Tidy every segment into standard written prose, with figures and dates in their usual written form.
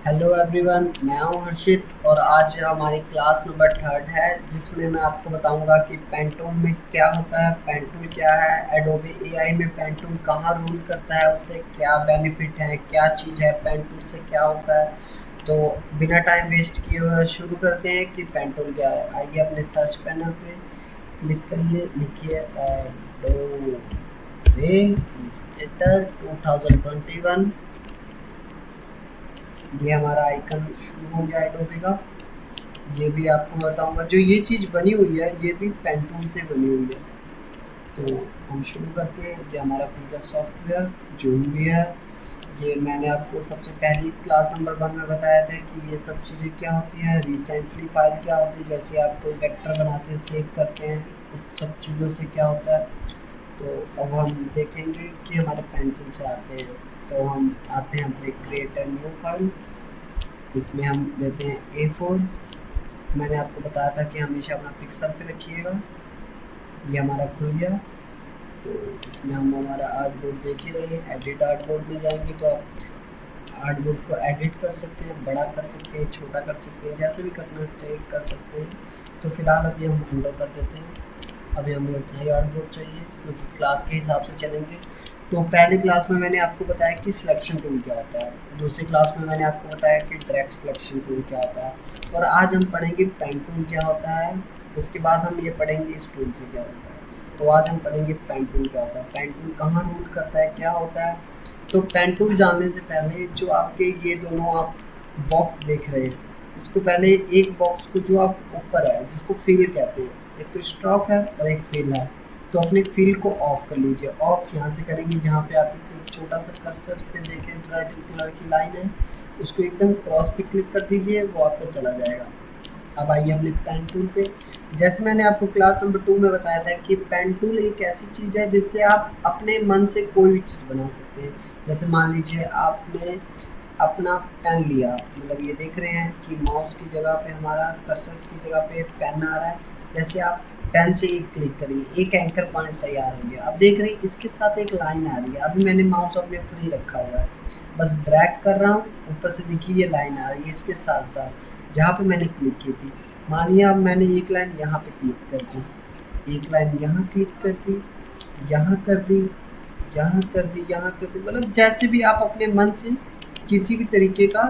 Hello everyone, मैं हूं हर्षित और आज हमारी क्लास नंबर थर्ड है जिसमें मैं आपको बताऊंगा कि पेंटूल में क्या होता है, पेंटूल क्या है, एडोबी एआई में पेंटूल कहाँ रूल करता है, उससे क्या बेनिफिट है, क्या चीज़ है, पेंटूल से क्या होता है। तो बिना टाइम वेस्ट किए हुए शुरू करते हैं कि पेंटूल क्या है। आइए अपने सर्च पैनल पे क्लिक करिए, लिखिए एडोबी इलस्ट्रेटर 2021। ये हमारा आइकन शुरू हो गया एडोबी का। ये भी आपको बताऊंगा, जो ये चीज़ बनी हुई है ये भी पेंटून से बनी हुई है। तो हम शुरू करते हैं। ये हमारा पूरा सॉफ्टवेयर जो भी है, ये मैंने आपको सबसे पहली क्लास नंबर 1 में बताया था कि ये सब चीज़ें क्या होती हैं, रिसेंटली फाइल क्या होती है, जैसे आप कोई वेक्टर बनाते हैं, सेव करते हैं, उस सब चीज़ों से क्या होता है। तो अब हम देखेंगे कि हमारे पेंटूल से आते हैं। तो हम आते हैं अपने क्रिएट ए न्यू फाइल। इसमें हम देते हैं A4। मैंने आपको बताया था कि हमेशा अपना पिक्सल पे रखिएगा। ये हमारा खुल गया। तो इसमें हम हमारा आर्टबोर्ड देख ही रहे हैं। एडिट आर्टबोर्ड में जाएंगे तो आप आर्टबोर्ड को एडिट कर सकते हैं, बड़ा कर सकते हैं, छोटा कर सकते हैं, जैसे भी करना चाहिए कर सकते हैं। तो फिलहाल अभी हम अंडो कर देते हैं। अभी हमें उतना ही आर्टबोर्ड चाहिए क्योंकि क्लास के हिसाब से चलेंगे। तो पहली क्लास में मैंने आपको बताया कि सिलेक्शन टूल क्या होता है, दूसरी क्लास में मैंने आपको बताया कि डायरेक्ट सिलेक्शन टूल क्या होता है, और आज हम पढ़ेंगे पेन टूल क्या होता है। उसके बाद हम ये पढ़ेंगे इस टूल से क्या होता है। तो आज हम पढ़ेंगे पेन टूल क्या होता है, पेन टूल कहाँ रूल करता है, क्या होता है। तो पेन टूल जानने से पहले जो आपके ये दोनों आप बॉक्स देख रहे हैं, इसको पहले एक बॉक्स को जो आप ऊपर है जिसको फील कहते हैं, एक तो स्ट्रोक है और एक फील है। तो अपने फील को ऑफ कर लीजिए। ऑफ यहाँ से करेंगे जहाँ पे आप एक छोटा सा कर्सर पे देखें जो रेड कलर की लाइन है, उसको एकदम क्रॉस पे क्लिक कर दीजिए, वो आपका चला जाएगा। अब आइए अपने पेन टूल पे। जैसे मैंने आपको क्लास नंबर 2 में बताया था कि पेन टूल एक ऐसी चीज़ है जिससे आप अपने मन से कोई भी चीज़ बना सकते हैं। जैसे मान लीजिए आपने अपना पेन लिया, मतलब ये देख रहे हैं कि माउस की जगह पे हमारा कर्सर की जगह पे पेन आ रहा है। जैसे आप पेन से एक क्लिक करिए, एक एंकर पॉइंट तैयार हो गया। अब देख रहे हैं इसके साथ एक लाइन आ रही है। अभी मैंने माउस अपने फ्री रखा हुआ है, बस ड्रैग कर रहा हूँ, ऊपर से देखिए ये लाइन आ रही है इसके साथ साथ जहाँ पे मैंने क्लिक की थी। मानिए अब मैंने एक लाइन यहाँ पे क्लिक कर दी, एक लाइन यहाँ क्लिक कर दी, यहाँ कर दी, यहाँ कर दी, यहाँ कर दी, मतलब जैसे भी आप अपने मन से किसी भी तरीके का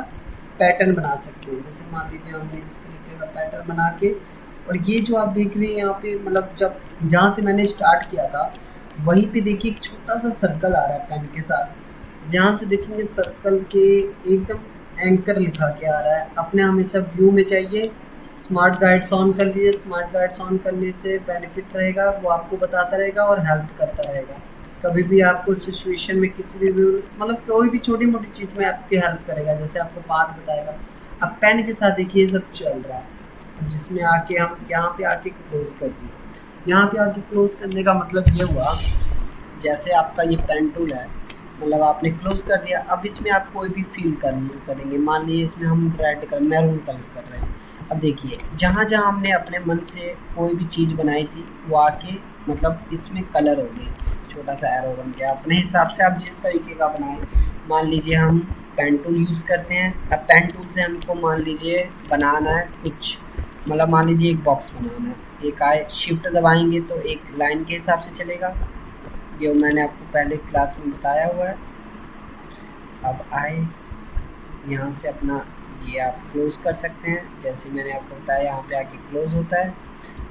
पैटर्न बना सकते हैं। जैसे मान लीजिए हमने इस तरीके का पैटर्न बना के, और ये जो आप देख रहे हैं यहाँ पे, मतलब जब जहाँ से मैंने स्टार्ट किया था वहीं पे देखिए एक छोटा सा सर्कल आ रहा है पेन के साथ। यहाँ से देखेंगे सर्कल के एकदम एंकर लिखा के आ रहा है। अपने हमेशा व्यू में चाहिए, स्मार्ट गाइड्स ऑन कर लीजिए। स्मार्ट गाइड्स ऑन करने से बेनिफिट रहेगा, वो आपको बताता रहेगा और हेल्प करता रहेगा। कभी भी आपको सिचुएशन में किसी भी मतलब कोई भी छोटी मोटी चीज़ में आपकी हेल्प करेगा, जैसे आपको पाथ बताएगा। अब पेन के साथ देखिए ये सब चल रहा है, जिसमें आके हम यहाँ पे आके क्लोज कर दिए। यहाँ पे आके क्लोज करने का मतलब ये हुआ, जैसे आपका ये पेन टूल है, मतलब आपने क्लोज कर दिया। अब इसमें आप कोई भी फील करेंगे, मान लीजिए इसमें हम रेड कलर, मैरून कलर कर रहे हैं। अब देखिए जहाँ जहाँ हमने अपने मन से कोई भी चीज़ बनाई थी वो आके मतलब इसमें कलर हो गई, छोटा सा एरो बन गया। अपने हिसाब से आप जिस तरीके का बनाएं, मान लीजिए हम पेन टूल यूज़ करते हैं। अब पेन टूल से हमको मान लीजिए बनाना है कुछ, मतलब मान लीजिए एक बॉक्स बनाना है, एक आए शिफ्ट दबाएंगे तो एक लाइन के हिसाब से चलेगा। ये मैंने आपको पहले क्लास में बताया हुआ है। अब आए यहाँ से अपना ये आप क्लोज कर सकते हैं, जैसे मैंने आपको बताया यहाँ पे आके क्लोज होता है।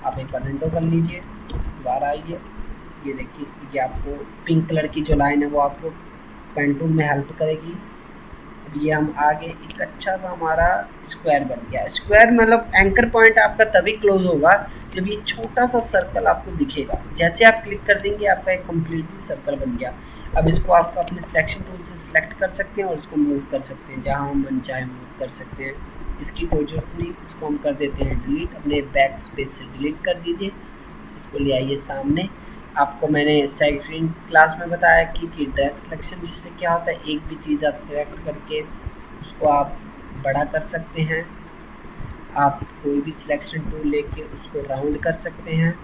आप एक बार विंडो कर लीजिए, दोबारा आइए, ये देखिए ये आपको पिंक कलर की जो लाइन है वो आपको पेन टूल में हेल्प करेगी। अब ये हम आगे एक अच्छा सा हमारा स्क्वायर बन गया। स्क्वायर मतलब एंकर पॉइंट आपका तभी क्लोज होगा जब ये छोटा सा सर्कल आपको दिखेगा। जैसे आप क्लिक कर देंगे आपका एक कम्प्लीटली सर्कल बन गया। अब इसको आप अपने सिलेक्शन टूल से सिलेक्ट कर सकते हैं और इसको मूव कर सकते हैं, जहाँ हम मन चाहे मूव कर सकते हैं। इसकी कोई जरूरत नहीं, इसको हम कर देते हैं डिलीट। अपने बैक स्पेस से डिलीट कर दीजिए, इसको ले आइए सामने। आपको मैंने सेकंड क्लास में बताया कि डायरेक्ट सिलेक्शन जिससे क्या होता है, एक भी चीज़ आप सेलेक्ट करके उसको आप बड़ा कर सकते हैं। आप कोई भी सिलेक्शन टूल लेके उसको राउंड कर सकते हैं,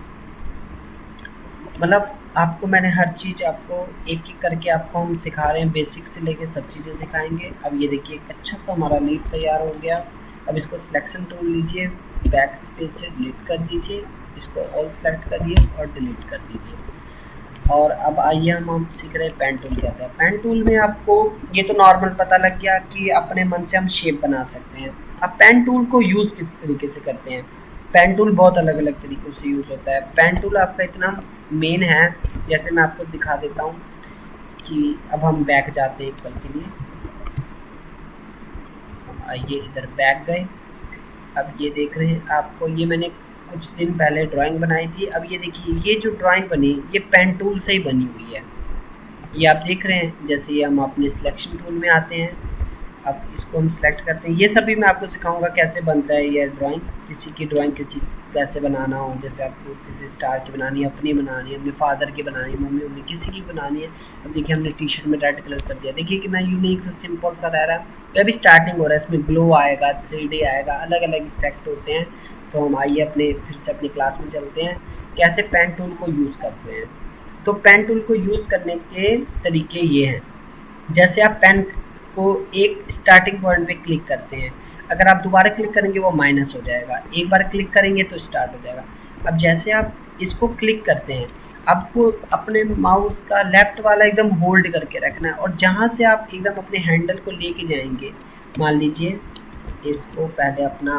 मतलब आपको मैंने हर चीज़ आपको एक एक करके आपको हम सिखा रहे हैं, बेसिक से लेके सब चीज़ें सिखाएंगे। अब ये देखिए एक अच्छा सा हमारा लीफ तैयार हो गया। अब इसको सिलेक्शन टूल लीजिए, बैक स्पेस से डिलीट कर दीजिए, इसको ऑल सेलेक्ट करिए और डिलीट कर दीजिए। और अब आइए हम सीख रहे हैं पेन टूल क्या है। पेन टूल में आपको ये तो नॉर्मल पता लग गया कि अपने मन से हम शेप बना सकते हैं। अब पेन टूल को यूज़ किस तरीके से करते हैं। पेन टूल बहुत अलग अलग तरीक़ों से यूज़ होता है। पेन टूल आपका इतना मेन है, जैसे मैं आपको दिखा देता हूँ कि अब हम बैक जाते हैं एक पल के लिए। आइए इधर बैक गए। अब ये देख रहे हैं आपको, ये मैंने कुछ दिन पहले ड्राइंग बनाई थी। अब ये देखिए ये जो ड्राइंग बनी ये पेन टूल से ही बनी हुई है। ये आप देख रहे हैं, जैसे ये हम अपने सिलेक्शन टूल में आते हैं, अब इसको हम सेलेक्ट करते हैं। ये सभी मैं आपको सिखाऊंगा कैसे बनता है ये ड्राइंग। किसी की ड्राइंग किसी कैसे बनाना हो, जैसे आपको किसी स्टार की बनानी है, अपनी बनानी है, अपने फादर की बनानी है, मम्मी मम्मी किसी की बनानी है। अब देखिए हमने टी शर्ट में रेड कलर कर दिया, देखिए कितना यूनिक सा सिंपल सा रह रहा है। तो अभी स्टार्टिंग हो रहा है, इसमें ग्लो आएगा, 3D आएगा, अलग अलग इफेक्ट होते हैं। तो हम आइए अपने फिर से अपनी क्लास में चलते हैं, कैसे पेन टूल को यूज़ करते हैं। तो पेन टूल को यूज़ करने के तरीके ये हैं। जैसे आप पेन को एक स्टार्टिंग पॉइंट पे क्लिक करते हैं, अगर आप दोबारा क्लिक करेंगे वो माइनस हो जाएगा, एक बार क्लिक करेंगे तो स्टार्ट हो जाएगा। अब जैसे आप इसको क्लिक करते हैं, आपको अपने माउस का लेफ्ट वाला एकदम होल्ड करके रखना है, और जहाँ से आप एकदम अपने हैंडल को लेके जाएंगे, मान लीजिए इसको पहले अपना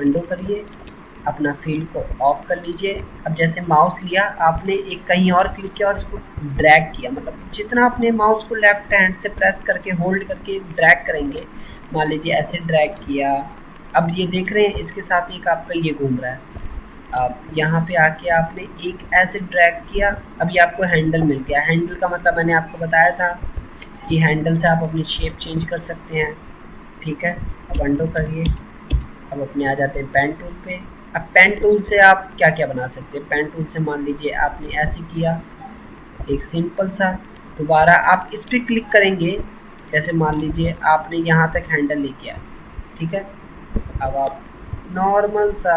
अंडू करिए, अपना फील्ड को ऑफ कर लीजिए। अब जैसे माउस लिया आपने, एक कहीं और क्लिक किया और इसको ड्रैग किया, मतलब जितना अपने माउस को लेफ्ट हैंड से प्रेस करके होल्ड करके ड्रैग करेंगे, मान लीजिए ऐसे ड्रैग किया। अब ये देख रहे हैं इसके साथ एक आपका ये घूम रहा है। अब यहाँ पे आके आपने एक ऐसे ड्रैग किया, अब ये आपको हैंडल मिल गया। हैंडल का मतलब मैंने आपको बताया था कि हैंडल से आप अपनी शेप चेंज कर सकते हैं। ठीक है, अब अंडो करिए, अब अपने आ जाते हैं पेन टूल पे। अब पेन टूल से आप क्या क्या बना सकते हैं। पेन टूल से मान लीजिए आपने ऐसे किया, एक सिंपल सा, दोबारा आप इस पर क्लिक करेंगे, जैसे मान लीजिए आपने यहाँ तक हैंडल लेके आया, ठीक है। अब आप नॉर्मल सा,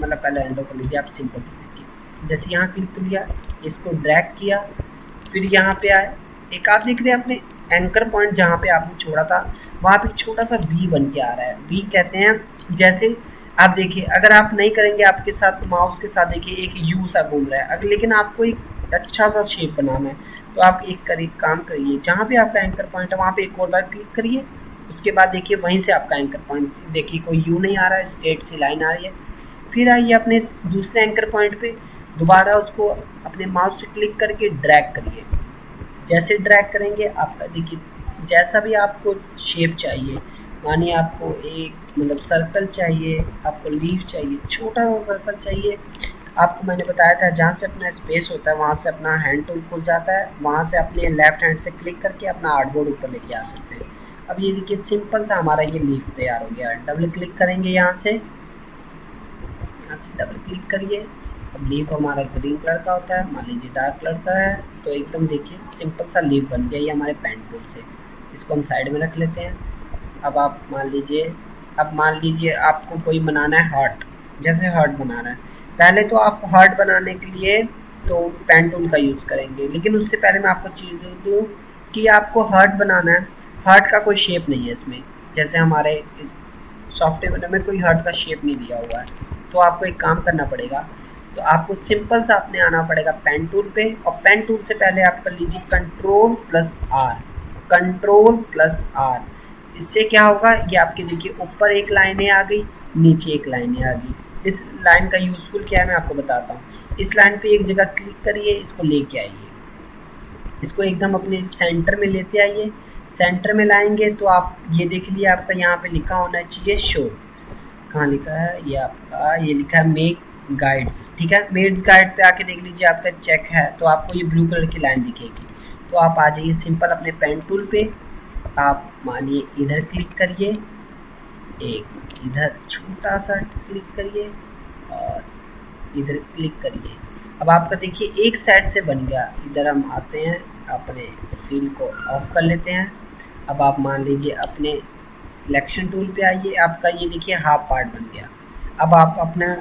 मतलब पहले हैंडल कर लीजिए, आप सिंपल से सीखिए। जैसे यहाँ क्लिक कर लिया, इसको ड्रैग किया, फिर यहाँ पे आए, एक आप देख रहे हैं अपने एंकर पॉइंट जहाँ पे आपने छोड़ा था, वहाँ पे छोटा सा वी बन के आ रहा है। वी कहते हैं, जैसे आप देखिए अगर आप नहीं करेंगे, आपके साथ माउस के साथ देखिए एक यू सा घूम रहा है। अगर लेकिन आपको एक अच्छा सा शेप बनाना है, तो आप एक काम करिए, जहाँ पे आपका एंकर पॉइंट है वहाँ पे एक और बार क्लिक करिए। उसके बाद देखिए वहीं से आपका एंकर पॉइंट, देखिए कोई यू नहीं आ रहा है, स्ट्रेट सी लाइन आ रही है। फिर आइए अपने दूसरे एंकर पॉइंट पे, दोबारा उसको अपने माउस से क्लिक करके ड्रैग करिए। जैसे ड्रैग करेंगे आपका देखिए, जैसा भी आपको शेप चाहिए, मानिए आपको एक मतलब सर्कल चाहिए, आपको लीफ चाहिए, छोटा सा सर्कल चाहिए, आपको मैंने बताया था जहाँ से अपना स्पेस होता है वहाँ से अपना हैंड टूल खुल जाता है, वहाँ से अपने लेफ्ट हैंड से क्लिक करके अपना आर्टबोर्ड ऊपर लेके आ सकते हैं। अब ये देखिए सिंपल सा हमारा ये लीफ तैयार हो गया। डबल क्लिक करेंगे, यहाँ से डबल क्लिक करिए। अब लीफ हमारा ग्रीन कलर का होता है, मान लीजिए डार्क कलर का है, तो एकदम देखिए सिंपल सा लीफ बन गया ये हमारे पेन टूल से। इसको हम साइड में रख लेते हैं। अब आप मान लीजिए आपको कोई बनाना है हार्ट, जैसे हार्ट बनाना है, पहले तो आप हार्ट बनाने के लिए तो पेन टूल का यूज़ करेंगे, लेकिन उससे पहले मैं आपको चीज़ दूँ कि आपको हार्ट बनाना है। हार्ट का कोई शेप नहीं है इसमें, जैसे हमारे इस सॉफ्टवेयर में कोई हार्ट का शेप नहीं दिया हुआ है। तो आपको एक काम करना पड़ेगा, तो आपको सिंपल सा अपने आना पड़ेगा पेन टूल पे, और पेन टूल से पहले आप कर लीजिए कंट्रोल+R, कंट्रोल+R। इससे क्या होगा, ये आपके देखिए ऊपर एक लाइनें आ गई, नीचे एक लाइनें आ गई। इस लाइन का यूज़फुल क्या है मैं आपको बताता हूँ। इस लाइन पे एक जगह क्लिक करिए, इसको लेके आइए, इसको एकदम अपने सेंटर में लेते आइए। सेंटर में लाएंगे तो आप ये देख लिए, आपका यहाँ पे लिखा होना चाहिए शो, कहाँ लिखा है ये आपका, ये लिखा है मेक गाइड्स, ठीक है। मेड्स गाइड पे आके देख लीजिए, आपका चेक है तो आपको ये ब्लू कलर की लाइन दिखेगी। तो आप आ जाइए सिंपल अपने पेन टूल पे, आप मानिए इधर क्लिक करिए, एक इधर छोटा सा क्लिक करिए और इधर क्लिक करिए। अब आपका देखिए एक साइड से बन गया। इधर हम आते हैं, अपने फील को ऑफ कर लेते हैं। अब आप मान लीजिए अपने सिलेक्शन टूल पे आइए, आपका ये देखिए हाफ पार्ट बन गया। अब आप अपना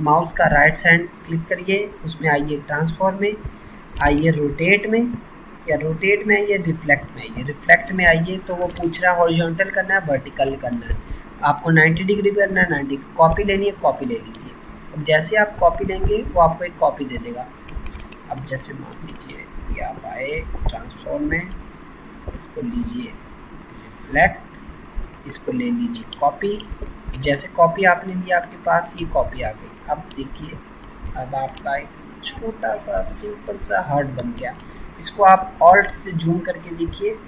माउस का राइट साइड क्लिक करिए, उसमें आइए ट्रांसफॉर्म में, आइए रोटेट में, या रोटेट में आइए, रिफ्लेक्ट में आइए। रिफ्लेक्ट में आइए तो वो पूछ रहा है हॉरिजॉन्टल करना है वर्टिकल करना है। आपको 90 डिग्री करना है, 90 कॉपी लेनी है, कॉपी ले लीजिए। अब जैसे आप कॉपी लेंगे वो आपको एक कॉपी दे देगा। अब जैसे मान लीजिए कि आप आए ट्रांसफॉर्म में, इसको लीजिए रिफ्लेक्ट, इसको ले लीजिए कॉपी। जैसे कॉपी आपने लिया आपके पास ये कॉपी आ गई। अब देखिए अब आपका एक छोटा सा सिंपल सा हार्ट बन गया। इसको आप ऑल्ट से जूम करके देखिए,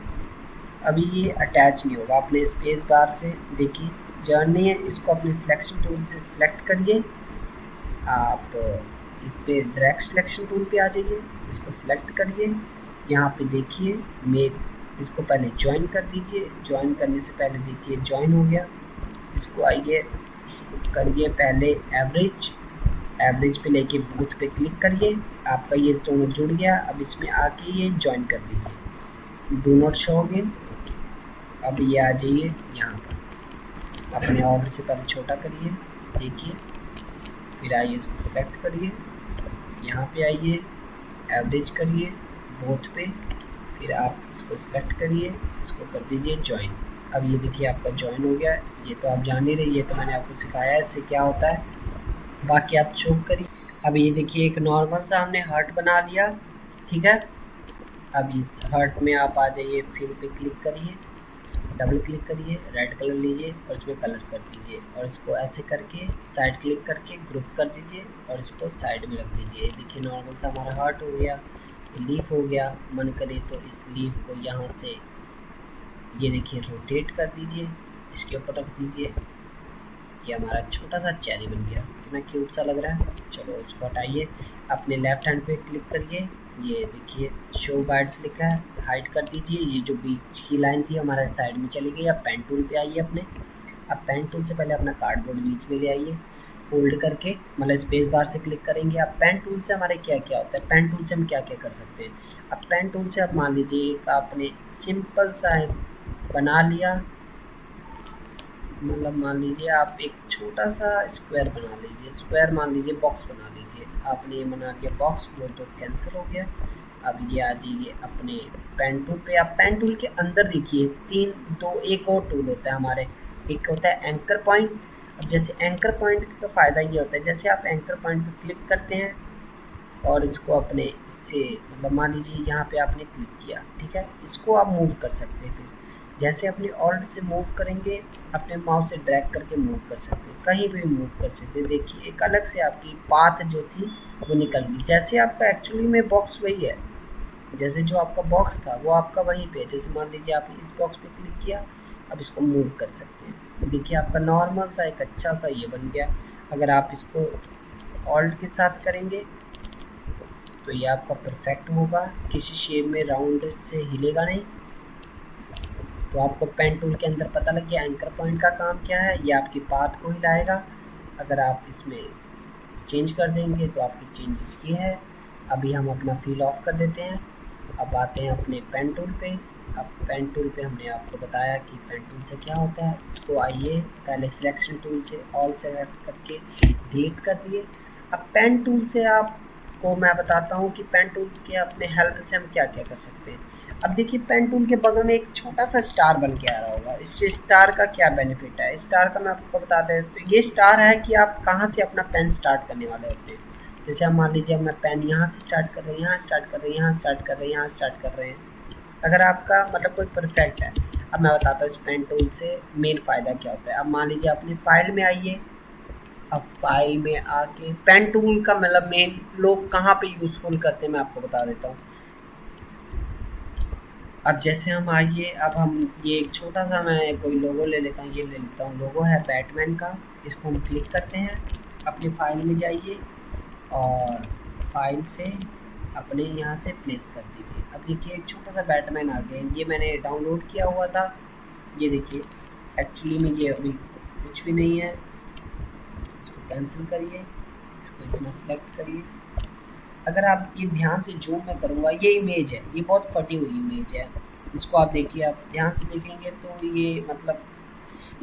अभी ये अटैच नहीं होगा। अपने स्पेस बार से देखिए जर्नी है, इसको अपने सिलेक्शन टूल से सिलेक्ट करिए। आप इस पे ड्रैग सिलेक्शन टूल पे आ जाइए, इसको सिलेक्ट करिए। यहाँ पे देखिए मेक, इसको पहले ज्वाइन कर दीजिए। ज्वाइन करने से पहले देखिए ज्वाइन हो गया। इसको आइए, इसको करिए पहले एवरेज, एवरेज पे लेके बूथ पे क्लिक करिए। आपका ये दोनों जुड़ गया। अब इसमें आके ये ज्वाइन कर दीजिए। Do not show again. अब ये आ जाइए यहाँ पर, अपने ऑर्डर से पहले छोटा करिए, देखिए। फिर आइए इसको सिलेक्ट करिए, यहाँ पे आइए एवरेज करिए बोथ पे। फिर आप इसको सिलेक्ट करिए, इसको कर दीजिए ज्वाइन। अब ये देखिए आपका ज्वाइन हो गया। ये तो आप जान ही रही है, तो मैंने आपको सिखाया है इससे क्या होता है। बाकी आप चोक करिए। अब ये देखिए एक नॉर्मल सा हमने हार्ट बना लिया, ठीक है। अब इस हार्ट में आप आ जाइए, फिल पे क्लिक करिए, डबल क्लिक करिए, रेड कलर लीजिए और इसमें कलर कर दीजिए। और इसको ऐसे करके साइड क्लिक करके ग्रुप कर दीजिए और इसको साइड में रख दीजिए। देखिए नॉर्मल सा हमारा हार्ट हो गया, लीफ हो गया। मन करे तो इस लीफ को यहाँ से ये देखिए रोटेट कर दीजिए, इसके ऊपर रख दीजिए। ये हमारा छोटा सा चेरी बन गया, कितना क्यूट सा लग रहा है। चलो उसको हटाइए, अपने लेफ्ट हैंड पे क्लिक करिए। ये देखिए शो गाइड्स लिखा है, हाइड कर दीजिए। ये जो बीच की लाइन थी हमारे साइड में चली गई। अब पेन टूल पे आइए अपने। अब पेन टूल से पहले अपना कार्डबोर्ड बीच में ले आइए, होल्ड करके, मतलब स्पेस बार से क्लिक करेंगे। अब पेन टूल से हमारे क्या क्या होता है, पेन टूल से हम क्या क्या कर सकते हैं। अब पेन टूल से आप मान लीजिए एक आपने सिंपल सा बना लिया, मतलब मान लीजिए आप एक छोटा सा स्क्वायर बना लीजिए, स्क्वायर मान लीजिए बॉक्स बना लीजिए। आपने ये बना लिया बॉक्स, वो तो कैंसिल हो गया। अब ये आ जाइए अपने पेन टूल पे। आप पेन टूल के अंदर देखिए तीन, दो, एक और टूल होता है हमारे। एक होता है एंकर पॉइंट। अब जैसे एंकर पॉइंट का फ़ायदा ये होता है, जैसे आप एंकर पॉइंट पे क्लिक करते हैं और इसको अपने इससे, मतलब मान लीजिए यहाँ पे आपने क्लिक किया, ठीक है, इसको आप मूव कर सकते हैं। फिर जैसे अपने ऑल्ट से मूव करेंगे, अपने माउस से ड्रैग करके मूव कर सकते हैं, कहीं भी मूव कर सकते हैं। देखिए एक अलग से आपकी पाथ जो थी वो निकल गई। जैसे आपका एक्चुअली में बॉक्स वही है, जैसे जो आपका बॉक्स था वो आपका वहीं पे। जैसे मान लीजिए आपने इस बॉक्स पे क्लिक किया, अब इसको मूव कर सकते हैं। देखिए आपका नॉर्मल सा एक अच्छा सा ये बन गया। अगर आप इसको ऑल्ट के साथ करेंगे तो ये आपका परफेक्ट होगा, किसी शेप में राउंड से हिलेगा नहीं। तो आपको पेन टूल के अंदर पता लग गया एंकर पॉइंट का काम क्या है, ये आपकी पाथ को हिलाएगा। अगर आप इसमें चेंज कर देंगे तो आपकी चेंजेस की है। अभी हम अपना फील ऑफ कर देते हैं। अब आते हैं अपने पेन टूल पे। अब पेन टूल पे हमने आपको बताया कि पेन टूल से क्या होता है। इसको आइए पहले सिलेक्शन टूल से ऑल सेलेक्ट करके डिलीट कर दिए। अब पेन टूल से आपको मैं बताता हूँ कि पेन टूल के अपने हेल्प से हम क्या क्या कर सकते हैं। अब देखिए पेन टूल के बगल में एक छोटा सा स्टार बन के आ रहा होगा। इस स्टार का क्या बेनिफिट है, स्टार का मैं आपको बता दें। तो ये स्टार है कि आप कहाँ से अपना पेन स्टार्ट करने वाले होते हैं। जैसे हम मान लीजिए अपना पेन यहाँ से स्टार्ट कर रहे हैं, यहाँ स्टार्ट कर रहे हैं, यहाँ स्टार्ट कर रहे हैं, यहाँ स्टार्ट कर रहे हैं। अगर आपका मतलब कोई परफेक्ट है। अब मैं बताता हूँ इस पेन टूल से मेन फ़ायदा क्या होता है। अब मान लीजिए अपनी फाइल में आइए। अब फाइल में आके पेन टूल का मतलब मेन लोग कहाँ पे यूज़फुल करते हैं मैं आपको बता देता हूँ। अब जैसे हम आइए, अब हम ये एक छोटा सा मैं कोई लोगो ले लेता हूँ, ये ले लेता हूँ, लोगो है बैटमैन का। इसको हम क्लिक करते हैं, अपनी फाइल में जाइए और फाइल से अपने यहाँ से प्लेस कर दीजिए। अब देखिए एक छोटा सा बैटमैन आ गया, ये मैंने डाउनलोड किया हुआ था। ये देखिए एक्चुअली में ये अभी कुछ भी नहीं है। इसको कैंसिल करिए, इसको इतना सेलेक्ट करिए। अगर आप ये ध्यान से जूम में करूँगा, ये इमेज है, ये बहुत फटी हुई इमेज है। इसको आप देखिए, आप ध्यान से देखेंगे तो ये मतलब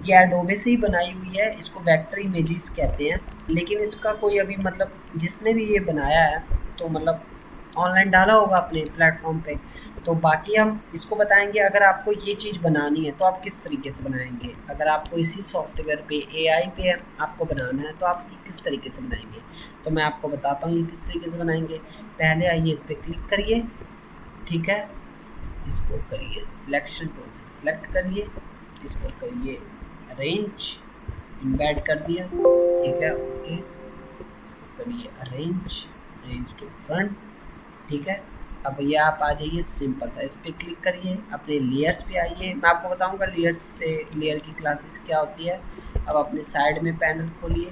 ये एडोबे से ही बनाई हुई है। इसको वेक्टर इमेजेस कहते हैं। लेकिन इसका कोई अभी मतलब जिसने भी ये बनाया है तो मतलब ऑनलाइन डाला होगा अपने प्लेटफॉर्म पे। तो बाकी हम इसको बताएंगे, अगर आपको ये चीज़ बनानी है तो आप किस तरीके से बनाएंगे। अगर आपको इसी सॉफ्टवेयर पे एआई पे आपको बनाना है तो आप किस तरीके से बनाएंगे। तो मैं आपको बताता हूँ ये किस तरीके से बनाएंगे। पहले आइए इस पर क्लिक करिए, ठीक है, इसको करिए सिलेक्शन टूल से सिलेक्ट करिए, इसको करिए अरेंज, इम्बेड कर दिया, ठीक है, ओके, इसको करिए अरेंज, अरेंज टू फ्रंट, ठीक है। अब ये आप आ जाइए सिंपल सा, इस पर क्लिक करिए, अपने लेयर्स पे आइए। मैं आपको बताऊंगा लेयर्स से लेयर की क्लासेस क्या होती है। अब अपने साइड में पैनल खोलिए,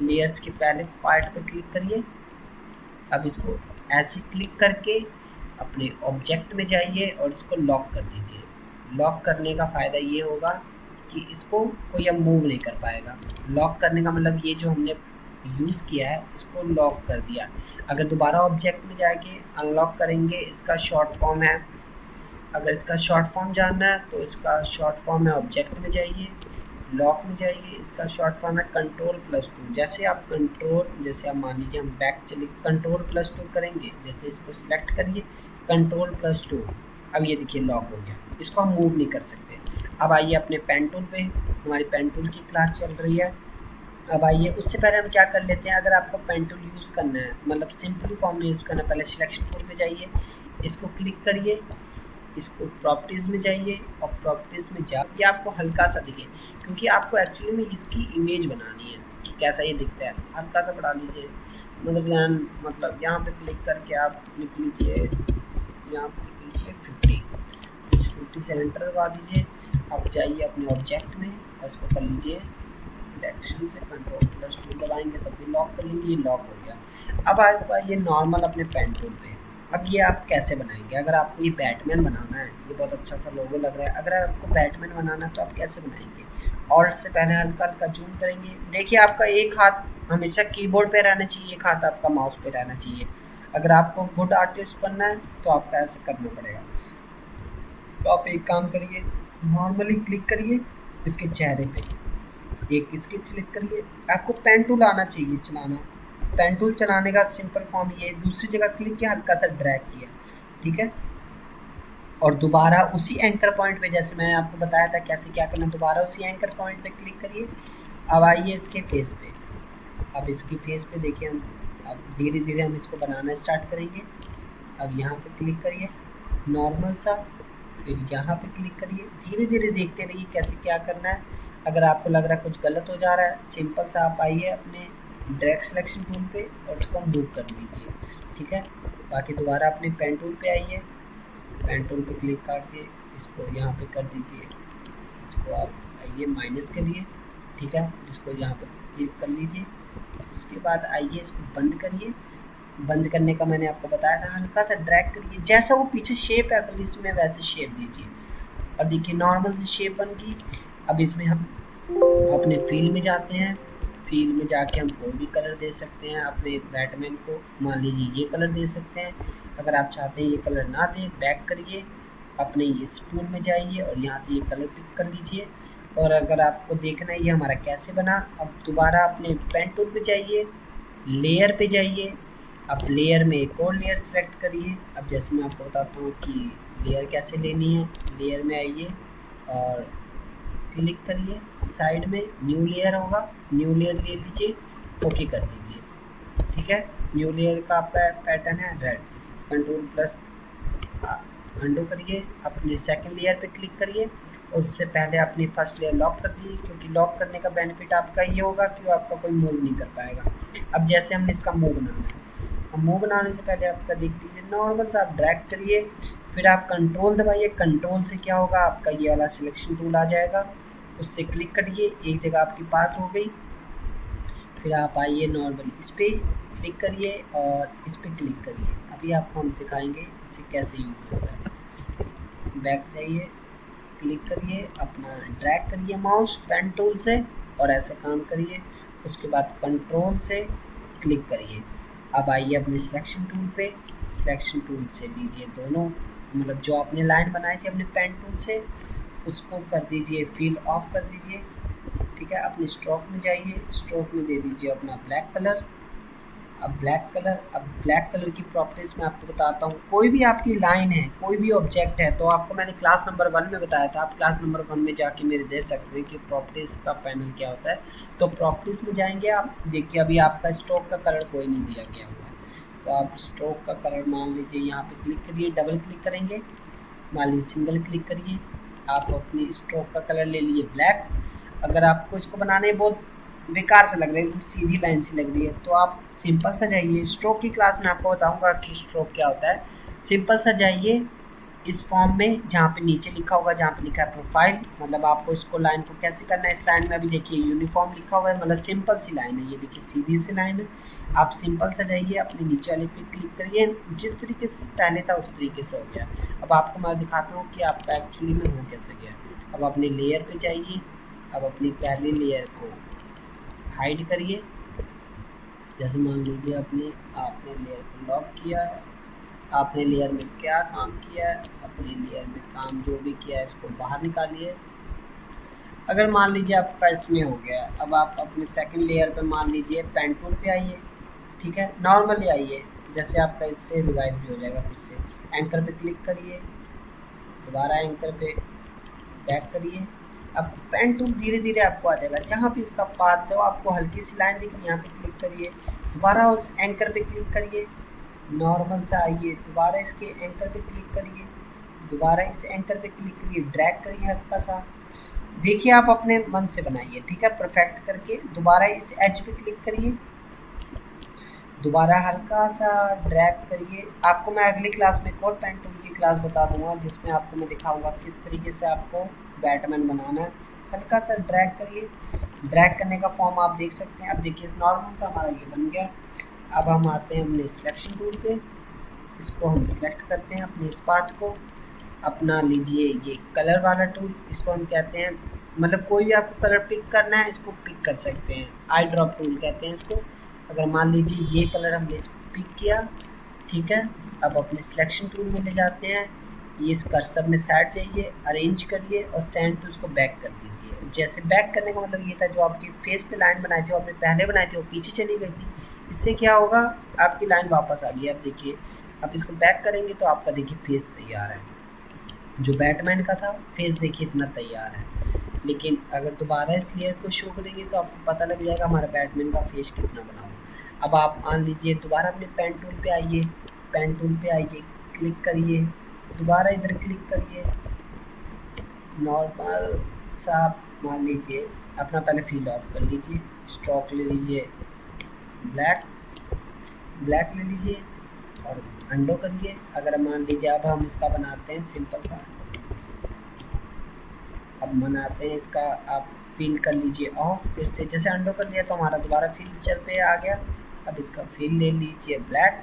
लेयर्स के पहले पार्ट पे क्लिक करिए। अब इसको ऐसे क्लिक करके अपने ऑब्जेक्ट में जाइए और इसको लॉक कर दीजिए। लॉक करने का फ़ायदा ये होगा कि इसको कोई अब मूव नहीं कर पाएगा। लॉक करने का मतलब ये जो हमने यूज़ किया है इसको लॉक कर दिया। अगर दोबारा ऑब्जेक्ट में जाके अनलॉक करेंगे, इसका शॉर्ट फॉर्म है, अगर इसका शॉर्ट फॉर्म जानना है तो इसका शॉर्ट फॉर्म है ऑब्जेक्ट में जाइए, लॉक में जाइए, इसका शॉर्ट फॉर्म है कंट्रोल+2। जैसे आप कंट्रोल, जैसे आप मान लीजिए हम बैक चले कंट्रोल+2 करेंगे, जैसे इसको सिलेक्ट करिए कंट्रोल+2, अब ये देखिए लॉक हो गया, इसको हम मूव नहीं कर सकते। अब आइए अपने पेन टूल पे, हमारी पेन टूल की क्लास चल रही है। अब आइए उससे पहले हम क्या कर लेते हैं, अगर आपको पेन टूल यूज़ करना है मतलब सिंपली फॉर्म में यूज़ करना है, पहले सिलेक्शन टूल पे जाइए, इसको क्लिक करिए, इसको प्रॉपर्टीज़ में जाइए और प्रॉपर्टीज़ में जाके आपको हल्का सा दिखे, क्योंकि आपको एक्चुअली में इसकी इमेज बनानी है कि कैसा ये दिखता है। हल्का सा बढ़ा लीजिए, मतलब यहाँ पे क्लिक करके आप लिख लीजिए, यहाँ पे लिख लीजिए 50, इस 50 से एंटर दबा दीजिए। अब जाइए अपने ऑब्जेक्ट में और इसको कर लीजिए सिलेक्शन से कंट्रोल+2 दबाएंगे तब भी लॉक कर लेंगे, ये लॉक हो गया। अब आपका ये नॉर्मल अपने पेन टूल पे। अब ये आप कैसे बनाएंगे, अगर आपको ये बैटमैन बनाना है, ये बहुत अच्छा सा लोगो लग रहा है, अगर आपको बैटमैन बनाना है तो आप कैसे बनाएंगे। ऑल्ट से पहले हल्का हल्का जूम करेंगे, देखिए आपका एक हाथ हमेशा कीबोर्ड पे रहना चाहिए, एक हाथ आपका माउस पे रहना चाहिए। अगर आपको गुड आर्टिस्ट बनना है तो आपको ऐसे करना पड़ेगा। तो आप एक काम करिए, नॉर्मली क्लिक करिए इसके चेहरे पे, एक इसकी क्लिक करिए। आपको पेन टूल आना चाहिए चलाना, पेन टूल चलाने का सिंपल फॉर्म ये, दूसरी जगह क्लिक किया, हल्का सा ड्रैग किया, ठीक है, और दोबारा उसी एंकर पॉइंट पे, जैसे मैंने आपको बताया था कैसे क्या करना, दोबारा उसी एंकर पॉइंट पे क्लिक करिए। अब आइए इसके फेस पे, अब इसकी फेस पे देखिए हम अब धीरे धीरे हम इसको बनाना स्टार्ट करेंगे। अब यहाँ पे क्लिक करिए नॉर्मल सा, फिर यहाँ पे क्लिक करिए, धीरे धीरे देखते रहिए कैसे क्या करना है। अगर आपको लग रहा है कुछ गलत हो जा रहा है, सिंपल सा आप आइए अपने ड्रैग सिलेक्शन टूल पे और उसको मूव कर लीजिए, ठीक है। बाकी दोबारा अपने पेन टूल पे आइए, पेन टूल पे क्लिक करके इसको यहाँ पे कर दीजिए, इसको आप आइए माइनस करिए, ठीक है, इसको यहाँ पे क्लिक कर लीजिए। उसके बाद आइए इसको बंद करिए, बंद करने का मैंने आपको बताया था, हल्का सा ड्रैग करिए, जैसा वो पीछे शेप है अगर इसमें वैसे शेप दीजिए। अब देखिए नॉर्मल सी शेप बन गई। अब इसमें हम अपने फील में जाते हैं, फील में जाके हम कोई भी कलर दे सकते हैं अपने बैटमैन को, मान लीजिए ये कलर दे सकते हैं। अगर आप चाहते हैं ये कलर ना दें, बैक करिए, अपने इस टूल में जाइए और यहाँ से ये कलर पिक कर लीजिए। और अगर आपको देखना है ये हमारा कैसे बना, अब दोबारा अपने पेन टूल पे जाइए, लेयर पे जाइए, अब लेयर में एक और लेयर सेलेक्ट करिए। अब जैसे मैं आपको बताता हूँ कि लेयर कैसे लेनी है, लेयर में आइए और क्लिक करिए, साइड में न्यू लेयर होगा, न्यू लेयर ले लीजिए, ओके कर दीजिए, ठीक है। न्यू लेयर का पैटर्न है रेड, कंट्रोल प्लस अंडू करिए, अपने सेकंड लेयर पे क्लिक करिए और उससे पहले अपनी फर्स्ट लेयर लॉक कर दीजिए, क्योंकि लॉक करने का बेनिफिट आपका ये होगा कि आपका कोई मूव नहीं कर पाएगा। अब जैसे हमने इसका मूव बनाना है, अब मूव बनाने से पहले आपका देख लीजिए नॉर्मल सा आप ड्रैग करिए, फिर आप कंट्रोल दबाइए, कंट्रोल से क्या होगा आपका ये वाला सिलेक्शन टूल आ जाएगा, उससे क्लिक करिए, एक जगह आपकी बात हो गई, फिर आप आइए नॉर्मली इस पर क्लिक करिए और इस पर क्लिक करिए। अभी आपको हम दिखाएंगे इसे कैसे यूज होता है। बैक जाइए, क्लिक करिए, अपना ड्रैग करिए माउस पेन टूल से और ऐसे काम करिए, उसके बाद कंट्रोल से क्लिक करिए। अब आइए अपने सिलेक्शन टूल पे, सिलेक्शन टूल से लीजिए दोनों, मतलब जो आपने लाइन बनाई थी अपने पेन टूल से उसको कर दीजिए फील ऑफ कर दीजिए, ठीक है। अपने स्ट्रोक में जाइए, स्ट्रोक में दे दीजिए अपना ब्लैक कलर, अब ब्लैक कलर की प्रॉपर्टीज मैं आपको बताता हूँ। कोई भी आपकी लाइन है, कोई भी ऑब्जेक्ट है, तो आपको मैंने क्लास नंबर 1 में बताया था, आप क्लास नंबर 1 में जाके मेरे देख सकते हैं कि प्रॉपर्टीज का पैनल क्या होता है। तो प्रॉपर्टीज में जाएंगे आप, देखिए अभी आपका स्ट्रोक का कलर कोई नहीं दिया गया हुआ है, तो आप स्ट्रोक का कलर मान लीजिए यहाँ पे क्लिक करिए, डबल क्लिक करेंगे, मान लीजिए सिंगल क्लिक करिए, आप अपनी स्ट्रोक का कलर ले लीजिए ब्लैक। अगर आपको इसको बनाने बहुत बेकार से लग रहा है, एकदम सीधी लाइन सी लग रही है, तो आप सिंपल सा जाइए, स्ट्रोक की क्लास में आपको बताऊंगा कि स्ट्रोक क्या होता है। सिंपल सा जाइए इस फॉर्म में, जहाँ पे नीचे लिखा होगा, जहाँ पे लिखा है प्रोफाइल, मतलब आपको इसको लाइन को कैसे करना है। इस लाइन में अभी देखिए यूनिफॉर्म लिखा हुआ है, मतलब सिंपल सी लाइन है, ये देखिए सीधी सी लाइन है। आप सिंपल से जाइए, अपने नीचे वाले पे क्लिक करिए, जिस तरीके से पहले था उस तरीके से हो गया। अब आपको मैं दिखाता हूँ कि आपका एक्चुअली में हो कैसे गया। अब अपने लेयर पे जाइए, अब अपनी पहली लेयर को हाइड करिए, जैसे मान लीजिए आपने लेयर को लॉक किया, आपने लेयर में क्या काम किया है, अपने लेयर में काम जो भी किया है इसको बाहर निकालिए। अगर मान लीजिए आपका इसमें हो गया, अब आप अपने सेकंड लेयर पे मान लीजिए पेन टूल पे आइए, ठीक है, नॉर्मली आइए, जैसे आपका इससे रिवाइज भी हो जाएगा। फिर से एंकर पे क्लिक करिए, दोबारा एंकर पे बैक करिए। अब पेन टूल धीरे धीरे आपको आ जाएगा, जहाँ पे इसका पाथ है आपको हल्की सी लाइन दिख रही है, यहाँ पे क्लिक करिए, दोबारा उस एंकर पे क्लिक करिए, नॉर्मल सा आइए, दोबारा इसके एंकर पे क्लिक करिए, दोबारा इस एंकर पे क्लिक करिए, ड्रैग करिए हल्का सा। देखिए आप अपने मन से बनाइए, ठीक है, परफेक्ट करके। दोबारा इस एज पे क्लिक करिए, दोबारा हल्का सा ड्रैग करिए। आपको मैं अगली क्लास में एक और पेन टूल की क्लास बता दूंगा, जिसमें आपको मैं दिखाऊंगा किस तरीके से आपको बैटमैन बनाना है। हल्का सा ड्रैग करिए, ड्रैग करने का फॉर्म आप देख सकते हैं। अब देखिए नॉर्मल सा हमारा ये बन गया। अब हम आते हैं अपने सिलेक्शन टूल पे, इसको हम सिलेक्ट करते हैं, अपने इस पाथ को अपना लीजिए, ये कलर वाला टूल, इसको हम कहते हैं, मतलब कोई भी आपको कलर पिक करना है इसको पिक कर सकते हैं, आई ड्रॉप टूल कहते हैं इसको। अगर मान लीजिए ये कलर हमने पिक किया, ठीक है, अब अपने सिलेक्शन टूल में ले जाते हैं, ये इस कर्सर में साइड जाइए, अरेंज करिए और सेंड टू उसको बैक कर दीजिए। जैसे बैक करने का मतलब ये था, जो आपकी फेस पे लाइन बनाई थी, आपने पहले बनाई थी, वो पीछे चली गई थी, इससे क्या होगा, आपकी लाइन वापस आ गई। अब देखिए, अब इसको बैक करेंगे तो आपका देखिए फेस तैयार है, जो बैटमैन का था फेस देखिए इतना तैयार है। लेकिन अगर दोबारा इस लेयर को शो करेंगे तो आपको पता लग जाएगा हमारा बैटमैन का फेस कितना बना हुआ। अब आप मान लीजिए दोबारा अपने पेन टूल पे आइए, पेन टूल पे आइए, क्लिक करिए, दोबारा इधर क्लिक करिए, नॉर्मल सा मान लीजिए अपना पहले फील ऑफ कर लीजिए, स्ट्रोक ले लीजिए ब्लैक, ब्लैक ले लीजिए और अंडो करिए। अगर मान लीजिए अब हम इसका बनाते हैं सिंपल सा, अब बनाते हैं इसका, आप फिल कर लीजिए ऑफ, फिर से जैसे अंडो कर लिया तो हमारा दोबारा फीचर पे आ गया। अब इसका फिल ले लीजिए ब्लैक,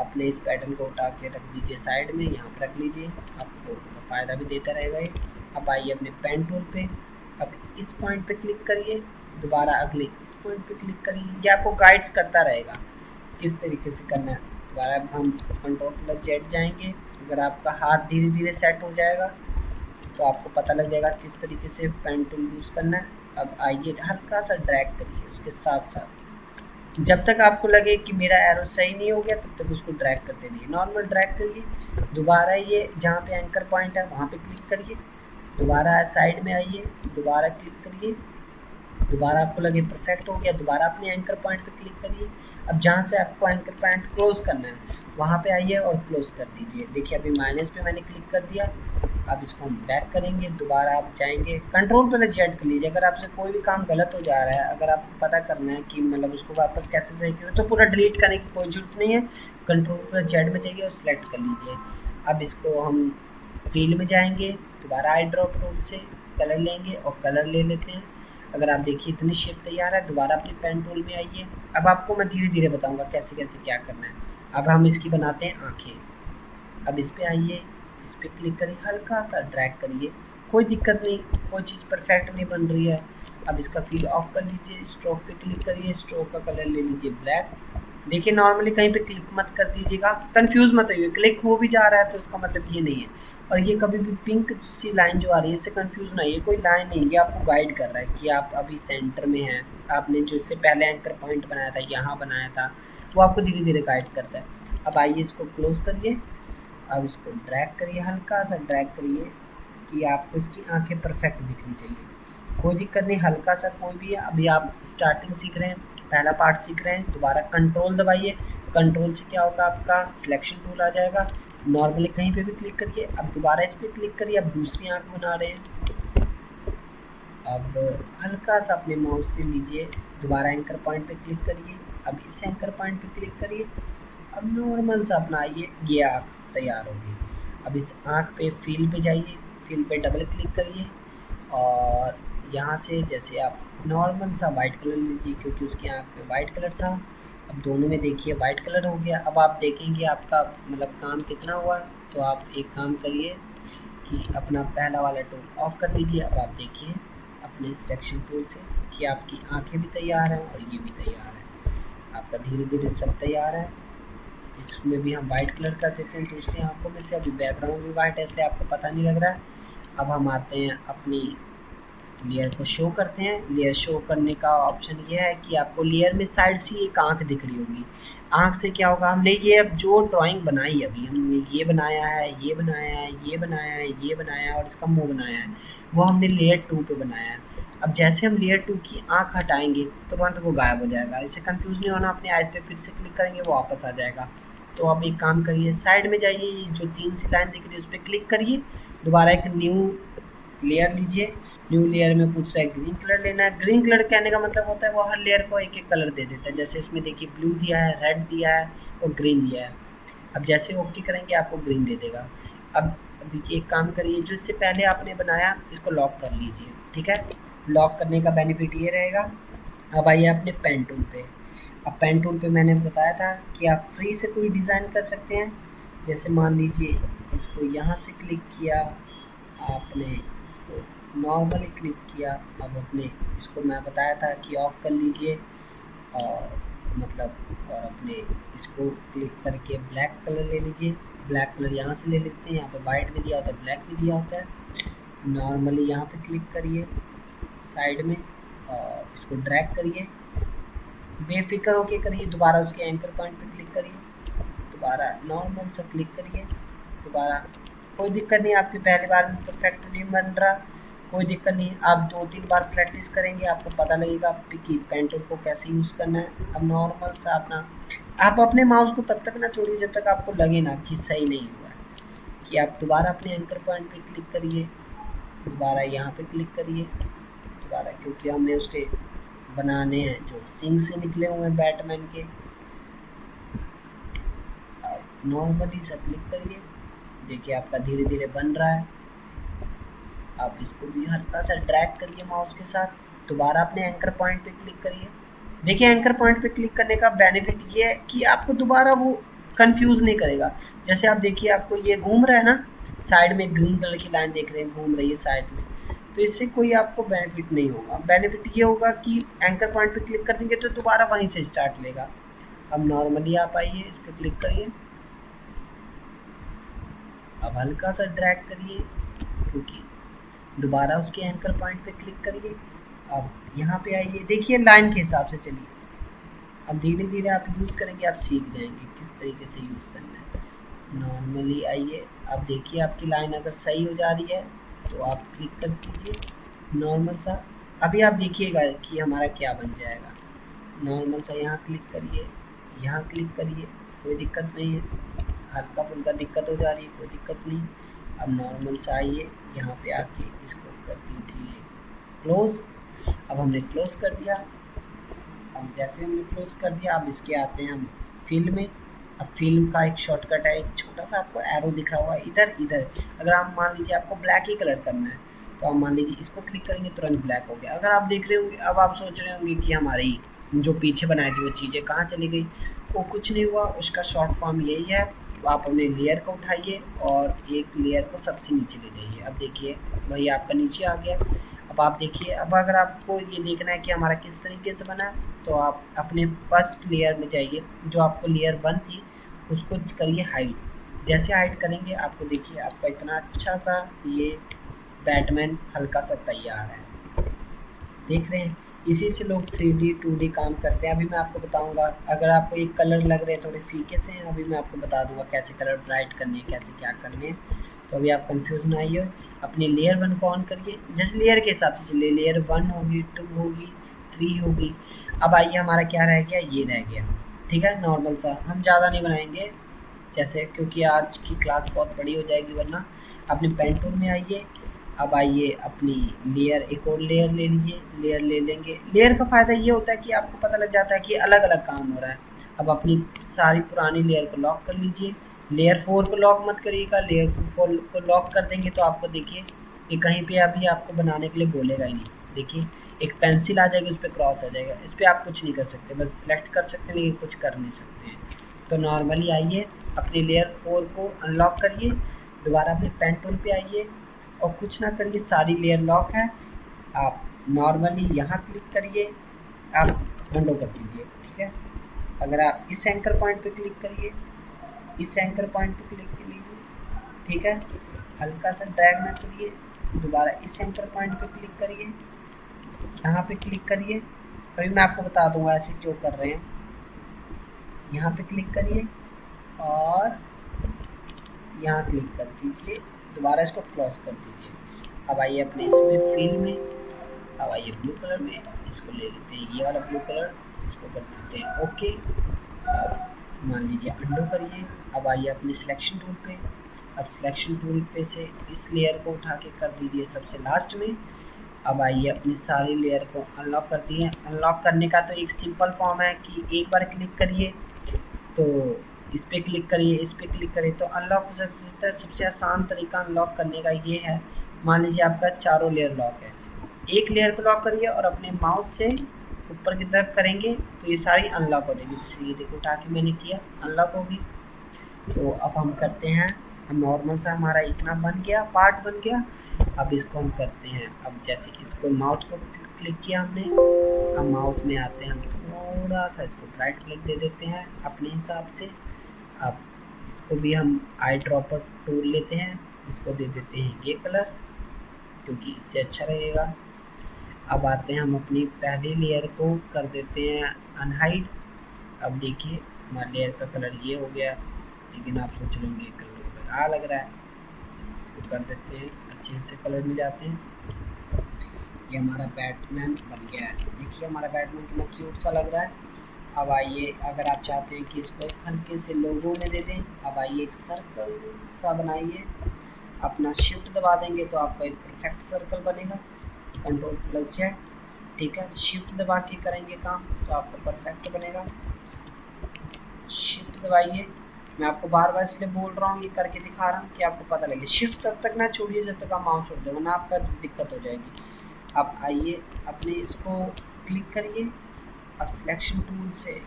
अपने इस पैटर्न को उठा के रख दीजिए साइड में, यहाँ पर रख लीजिए, आपको फ़ायदा भी देता रहेगा ये। अब आइए अपने पेन टूल पे, अब इस पॉइंट पे क्लिक करिए, दोबारा अगले इस पॉइंट पे क्लिक करिए, ये आपको गाइड्स करता रहेगा किस तरीके से करना है। दोबारा हम कंट्रोल+Z जाएंगे, अगर आपका हाथ धीरे धीरे सेट हो जाएगा तो आपको पता लग जाएगा किस तरीके से पेन टूल यूज़ करना है। अब आइए हल्का सा ड्रैग करिए उसके साथ साथ, जब तक आपको लगे कि मेरा एरो सही नहीं हो गया तब तक उसको ड्रैग करते रहिए, नॉर्मल ड्रैग करिए। दोबारा ये जहाँ पे एंकर पॉइंट है वहाँ पे क्लिक करिए, दोबारा साइड में आइए, दोबारा क्लिक करिए, दोबारा आपको लगे परफेक्ट हो गया, दोबारा अपने एंकर पॉइंट पे क्लिक करिए। अब जहाँ से आपको एंकर पॉइंट क्लोज करना है वहाँ पे आइए और क्लोज कर दीजिए। देखिए अभी माइनस पे मैंने क्लिक कर दिया। अब इसको हम बैक करेंगे, दोबारा आप जाएंगे कंट्रोल+Z कर लीजिए। अगर आपसे कोई भी काम गलत हो जा रहा है, अगर आपको पता करना है कि मतलब उसको वापस कैसे सही करें, तो पूरा डिलीट करने की कोई ज़रूरत नहीं है, कंट्रोल+Z में जाइए और सिलेक्ट कर लीजिए। अब इसको हम फील में जाएंगे, दोबारा आई ड्रॉप टूल से कलर लेंगे और कलर ले लेते हैं। अगर आप देखिए इतनी शेप तैयार है, दोबारा अपने पेन टूल में आइए। अब आपको मैं धीरे धीरे बताऊंगा कैसे कैसे क्या करना है। अब हम इसकी बनाते हैं आँखें। अब इस पर आइए, इस पर क्लिक करिए, हल्का सा ड्रैग करिए, कोई दिक्कत नहीं, कोई चीज़ परफेक्ट नहीं बन रही है। अब इसका फील ऑफ कर लीजिए, स्ट्रोक पे क्लिक करिए, स्ट्रोक का कलर ले लीजिए ब्लैक। देखिए नॉर्मली कहीं पे क्लिक मत कर दीजिएगा, कंफ्यूज मत होइए, क्लिक हो भी जा रहा है तो इसका मतलब ये नहीं है, और ये कभी भी पिंक सी लाइन जो आ रही है इससे कंफ्यूज ना, ये कोई लाइन नहीं, ये आपको गाइड कर रहा है कि आप अभी सेंटर में हैं। आपने जो इससे पहले एंकर पॉइंट बनाया था, यहाँ बनाया था, वो आपको धीरे धीरे गाइड करता है। अब आइए इसको क्लोज करिए। अब इसको ड्रैग करिए, हल्का सा ड्रैग करिए कि आपको इसकी आंखें परफेक्ट दिखनी चाहिए। कोई दिक्कत नहीं, हल्का सा कोई भी है। अभी आप स्टार्टिंग सीख रहे हैं, पहला पार्ट सीख रहे हैं, दोबारा कंट्रोल दबाइए। कंट्रोल से क्या होगा, आपका सिलेक्शन टूल आ जाएगा। नॉर्मली कहीं पे भी क्लिक करिए, अब दोबारा इस पर क्लिक करिए। अब दूसरी आंख बना रहे हैं। अब हल्का सा अपने माउस से लीजिए, दोबारा एंकर पॉइंट पे क्लिक करिए। अब इस एंकर पॉइंट पे क्लिक करिए। अब नॉर्मल सा अपना ये आँख तैयार होगी। अब इस आँख पे फील पे जाइए, फील पे डबल क्लिक करिए और यहाँ से जैसे आप नॉर्मल सा वाइट कलर लीजिए, क्योंकि उसकी आँख पे वाइट कलर था। अब दोनों में देखिए वाइट कलर हो गया। अब आप देखेंगे आपका मतलब काम कितना हुआ। तो आप एक काम करिए कि अपना पहला वाला टूल ऑफ कर दीजिए। अब आप देखिए अपने सिलेक्शन टूल से कि आपकी आंखें भी तैयार हैं और ये भी तैयार है। आपका धीरे धीरे सब तैयार है। इसमें भी हम वाइट कलर कर देते हैं दूसरी आंखों में से। अभी बैकग्राउंड भी वाइट है इसलिए आपको पता नहीं लग रहा है। अब हम आते हैं अपनी लेयर को शो करते हैं। लेयर शो करने का ऑप्शन ये है कि आपको लेयर में साइड से एक आंख दिख रही होगी। आंख से क्या होगा, हमने ये अब जो ड्राइंग बनाई, अभी हमने ये बनाया है, ये बनाया है, ये बनाया है, ये बनाया है और इसका मुंह बनाया है, वो हमने लेयर 2 पे बनाया है। अब जैसे हम लेयर 2 की आंख हटाएंगे तुरंत वो गायब हो जाएगा। इससे कंफ्यूज नहीं होना, अपने आइज पे फिर से क्लिक करेंगे वो वापस आ जाएगा। तो अब एक काम करिए, साइड में जाइए, जो 3 सी लाइन दिख रही है उस पर क्लिक करिए। दोबारा एक न्यू लेयर लीजिए। न्यू लेयर में पूछ रहा है ग्रीन कलर लेना है। ग्रीन कलर कहने का मतलब होता है वो हर लेयर को एक एक कलर दे देता है। जैसे इसमें देखिए ब्लू दिया है, रेड दिया है और ग्रीन दिया है। अब जैसे ओके करेंगे आपको ग्रीन दे देगा। अब अभी एक काम करिए, जो इससे पहले आपने बनाया इसको लॉक कर लीजिए। ठीक है, लॉक करने का बेनिफिट ये रहेगा। अब आइए अपने पेन टूल पे। अब पेन टूल पे मैंने बताया था कि आप फ्री से कोई डिज़ाइन कर सकते हैं। जैसे मान लीजिए इसको यहाँ से क्लिक किया आपने, इसको नॉर्मली क्लिक किया। अब अपने इसको मैं बताया था कि ऑफ कर लीजिए और मतलब और अपने इसको क्लिक करके ब्लैक कलर ले लीजिए। ब्लैक कलर यहाँ से ले लेते हैं, यहाँ पे वाइट भी दिया होता है, ब्लैक भी दिया होता है। नॉर्मली यहाँ पे क्लिक करिए साइड में और इसको ड्रैग करिए, बेफिक्र होके करिए। दोबारा उसके एंकर पॉइंट पे क्लिक करिए, दोबारा नॉर्मल सा क्लिक करिए, दोबारा। कोई दिक्कत नहीं, आपकी पहली बार में परफेक्ट नहीं बन रहा, कोई दिक्कत नहीं। आप 2-3 बार प्रैक्टिस करेंगे आपको पता लगेगा कि पेन टूल को कैसे यूज़ करना है। अब नॉर्मल सा अपना आप अपने माउस को तब तक ना छोड़िए जब तक आपको लगे ना कि सही नहीं हुआ है। कि आप दोबारा अपने एंकर पॉइंट पे क्लिक करिए, दोबारा यहाँ पे क्लिक करिए, दोबारा, क्योंकि हमने उसके बनाने हैं जो सिंग से निकले हुए हैं बैटमैन के। अब नॉर्मली सा क्लिक करिए, देखिए आपका धीरे धीरे बन रहा है। आप इसको भी हल्का सा ड्रैग करिए माउस के साथ, दोबारा अपने एंकर पॉइंट पे क्लिक करिए। देखिए एंकर पॉइंट पे क्लिक करने का बेनिफिट ये है कि आपको दोबारा वो कंफ्यूज नहीं करेगा। जैसे आप देखिए आपको ये घूम रहा है ना, साइड में ग्रीन कलर की लाइन देख रहे हैं घूम रही है साइड में, तो इससे कोई आपको बेनिफिट नहीं होगा। बेनिफिट ये होगा कि एंकर पॉइंट पे क्लिक कर देंगे तो दोबारा वहीं से स्टार्ट लेगा। अब नॉर्मली आप आइए, इस पर क्लिक करिए, अब हल्का सा ड्रैग करिए, क्योंकि दोबारा उसके एंकर पॉइंट पे क्लिक करिए। अब यहाँ पे आइए, देखिए लाइन के हिसाब से चलिए। अब धीरे धीरे आप यूज़ करेंगे, आप सीख जाएंगे किस तरीके से यूज़ करना है। नॉर्मली आइए, अब देखिए आपकी लाइन अगर सही हो जा रही है तो आप क्लिक कर दीजिए नॉर्मल सा। अभी आप देखिएगा कि हमारा क्या बन जाएगा। नॉर्मल सा यहाँ क्लिक करिए, यहाँ क्लिक करिए, कोई दिक्कत नहीं है। हल्का फुल्का दिक्कत हो जा रही है, कोई दिक्कत नहीं। अब नॉर्मल सा आइए, यहाँ पे आके इसको कर दीजिए क्लोज। अब हमने क्लोज कर दिया। अब जैसे हमने क्लोज कर दिया, अब इसके आते हैं हम फिल में। अब फिल्म का एक शॉर्टकट है, एक छोटा सा आपको एरो दिख रहा हुआ है इधर इधर। अगर आप मान लीजिए आपको ब्लैक ही कलर करना है तो आप मान लीजिए इसको क्लिक करेंगे, तुरंत ब्लैक हो गया। अगर आप देख रहे होंगे, अब आप सोच रहे होंगे कि हमारी जो पीछे बनाई थी वो चीज़ें कहाँ चली गई, वो कुछ नहीं हुआ। उसका शॉर्ट फॉर्म यही है, तो आप अपने लेयर को उठाइए और एक लेयर को सबसे नीचे ले जाइए। अब देखिए वही आपका नीचे आ गया। अब आप देखिए, अब अगर आपको ये देखना है कि हमारा किस तरीके से बना है तो आप अपने फर्स्ट लेयर में जाइए, जो आपको लेयर 1 थी उसको करिए हाइड। जैसे हाइड करेंगे आपको देखिए आपका इतना अच्छा सा ये बैटमैन हल्का सा तैयार है, देख रहे हैं। इसी से लोग 3D 2D काम करते हैं। अभी मैं आपको बताऊंगा, अगर आपको एक कलर लग रहे हैं थोड़े फीके से हैं, अभी मैं आपको बता दूंगा कैसे कलर ब्राइट करने हैं, कैसे क्या करने हैं। तो अभी आप कंफ्यूज ना आइए। अपनी लेयर 1 को ऑन करिए, जैसे लेयर के हिसाब से चलिए, लेयर 1 होगी, 2 होगी, 3 होगी। अब आइए हमारा क्या रह गया, ये रह गया, ठीक है, नॉर्मल सा। हम ज़्यादा नहीं बनाएंगे जैसे, क्योंकि आज की क्लास बहुत बड़ी हो जाएगी वरना। अपने पेन टूल में आइए। अब आइए अपनी लेयर, एक और लेयर ले लीजिए, लेयर ले लेंगे। लेयर का फ़ायदा ये होता है कि आपको पता लग जाता है कि अलग अलग काम हो रहा है। अब अपनी सारी पुरानी लेयर को लॉक कर लीजिए। लेयर 4 को लॉक मत करिएगा, लेयर 4 को लॉक कर देंगे तो आपको देखिए ये कहीं पे अभी आपको बनाने के लिए बोलेगा ही नहीं। देखिए एक पेंसिल आ जाएगी, उस पर क्रॉस आ जाएगा, इस पर आप कुछ नहीं कर सकते, बस सिलेक्ट कर सकते हैं लेकिन कुछ कर नहीं सकते हैं। तो नॉर्मली आइए अपनी लेयर 4 को अनलॉक करिए, दोबारा अपने पेन टूल पे आइए और कुछ ना करिए, सारी लेयर लॉक है। आप नॉर्मली यहाँ क्लिक करिए, आप विंडो कर दीजिए, ठीक है। अगर आप इस एंकर पॉइंट पे क्लिक करिए, इस एंकर पॉइंट पे क्लिक कीजिए, ठीक है, हल्का सा ड्रैग ना करिए, दोबारा इस एंकर पॉइंट पे क्लिक करिए, यहाँ पे क्लिक करिए। अभी मैं आपको बता दूंगा ऐसे जो कर रहे हैं। यहाँ पे क्लिक करिए और यहाँ क्लिक कर दीजिए, दोबारा इसको क्लोज कर दीजिए। अब आइए अपने इसमें फिल में, अब आइए ब्लू कलर में, इसको ले लेते हैं ये वाला ब्लू कलर, इसको कर देते हैं ओके। अब मान लीजिए अंडू करिए। अब आइए अपने सिलेक्शन टूल पे, अब सिलेक्शन टूल पे से इस लेयर को उठा के कर दीजिए सबसे लास्ट में। अब आइए अपनी सारी लेयर को अनलॉक कर दिए। अनलॉक करने का तो एक सिंपल फॉर्म है कि एक बार क्लिक करिए तो इस पर क्लिक करिए, इस पर क्लिक करिए तो अनलॉक हो सकता है। सबसे आसान तरीका अनलॉक करने का ये है, मान लीजिए आपका चारों लेयर लॉक है, एक लेयर को लॉक करिए और अपने माउस से ऊपर की तरफ करेंगे तो ये सारी अनलॉक हो जाएगी। जैसे ये देखो उठा के मैंने किया, अनलॉक होगी। तो अब हम करते हैं, हम नॉर्मल सा हमारा इतना बन गया, पार्ट बन गया। अब इसको हम करते हैं, अब जैसे इसको माउथ को क्लिक किया हमने, अब माउथ में आते हैं, हम थोड़ा सा इसको ब्राइट कलर दे देते हैं अपने हिसाब से। अब इसको भी हम आई ड्रॉपर टूल लेते हैं, इसको दे देते हैं ये कलर क्योंकि इससे अच्छा लगेगा। अब आते हैं हम अपनी पहली लेयर को कर देते हैं अनहाइड। अब देखिए हमारे लेयर का कलर ये हो गया, लेकिन आप सोच लेंगे कलर आ लग रहा है, इसको कर देते हैं, अच्छे से कलर मिल जाते हैं। ये हमारा बैटमैन बन गया है, देखिए हमारा बैटमैन कितना क्यूट सा लग रहा है। अब आइए अगर आप चाहते हैं कि इसको एक हल्के से लोगो में दे दें, अब आइए एक सर्कल सा बनाइए, अपना शिफ्ट दबा देंगे तो आपका एक परफेक्ट सर्कल बनेगा, Ctrl+Z, ठीक है। शिफ्ट दबा के करेंगे काम तो आपका परफेक्ट बनेगा। शिफ्ट दबाइए, मैं आपको बार बार इसलिए बोल रहा हूँ, ये करके दिखा रहा हूँ कि आपको पता लगे। शिफ्ट तब तक ना छोड़िए जब तक आप माउस छोड़ देगा ना, आपका दिक्कत हो जाएगी। अब आइए अपने इसको क्लिक करिए, अब सिलेक्शन टूल से